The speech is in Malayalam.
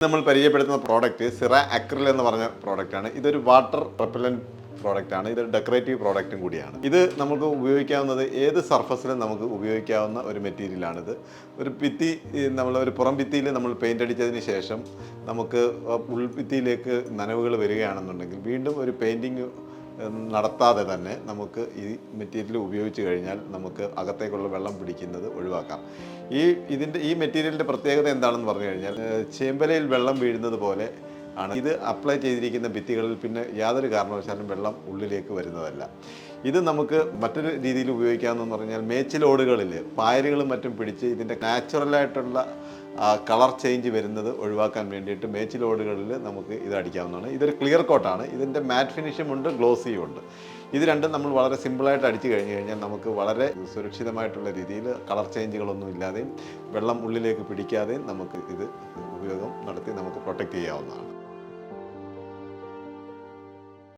നമ്മൾ പരിചയപ്പെടുത്തുന്ന പ്രോഡക്റ്റ് സിറ അക്രിൽ എന്ന് പറഞ്ഞ പ്രോഡക്റ്റാണ്. ഇതൊരു വാട്ടർ റിപ്പല്ലൻറ്റ് പ്രോഡക്റ്റാണ്. ഇതൊരു ഡെക്കറേറ്റീവ് പ്രോഡക്റ്റും കൂടിയാണ്. ഇത് നമുക്ക് ഉപയോഗിക്കാവുന്നത് ഏത് സർഫസിലും നമുക്ക് ഉപയോഗിക്കാവുന്ന ഒരു മെറ്റീരിയലാണിത്. ഒരു ഭിത്തി, ഒരു പുറം ഭിത്തിയിൽ നമ്മൾ പെയിൻ്റ് അടിച്ചതിന് ശേഷം നമുക്ക് ഉൾഭിത്തിയിലേക്ക് നനവുകൾ വരികയാണെന്നുണ്ടെങ്കിൽ വീണ്ടും ഒരു പെയിൻറ്റിങ് നടത്താതെ തന്നെ നമുക്ക് ഈ മെറ്റീരിയൽ ഉപയോഗിച്ച് കഴിഞ്ഞാൽ നമുക്ക് അകത്തേക്കുള്ള വെള്ളം പിടിക്കുന്നത് ഒഴിവാക്കാം. ഈ മെറ്റീരിയലിൻ്റെ പ്രത്യേകത എന്താണെന്ന് പറഞ്ഞു കഴിഞ്ഞാൽ ചേമ്പലയിൽ വെള്ളം വീഴുന്നത് പോലെ ആണ് ഇത് അപ്ലൈ ചെയ്തിരിക്കുന്ന ഭിത്തികളിൽ പിന്നെ യാതൊരു കാരണവശാലും വെള്ളം ഉള്ളിലേക്ക് വരുന്നതല്ല. ഇത് നമുക്ക് മറ്റൊരു രീതിയിൽ ഉപയോഗിക്കാമെന്ന് പറഞ്ഞാൽ മേച്ചിലോടുകളിൽ പായലുകളും മറ്റും പിടിച്ച് ഇതിൻ്റെ നാച്ചുറലായിട്ടുള്ള കളർ ചേഞ്ച് വരുന്നത് ഒഴിവാക്കാൻ വേണ്ടിയിട്ട് മേച്ചിലോടുകളിൽ നമുക്ക് ഇത് അടിക്കാവുന്നതാണ്. ഇതൊരു ക്ലിയർ കോട്ടാണ്. ഇതിൻ്റെ മാറ്റ് ഫിനിഷും ഉണ്ട്, ഗ്ലോസിയും ഉണ്ട്. ഇത് രണ്ടും നമ്മൾ വളരെ സിമ്പിളായിട്ട് അടിച്ചു കഴിഞ്ഞ് കഴിഞ്ഞാൽ നമുക്ക് വളരെ സുരക്ഷിതമായിട്ടുള്ള രീതിയിൽ കളർ ചേഞ്ചുകളൊന്നും ഇല്ലാതെയും വെള്ളം ഉള്ളിലേക്ക് പിടിക്കാതെയും നമുക്ക് ഇത് ഉപയോഗം നടത്തി നമുക്ക് പ്രൊട്ടക്റ്റ് ചെയ്യാവുന്നതാണ്.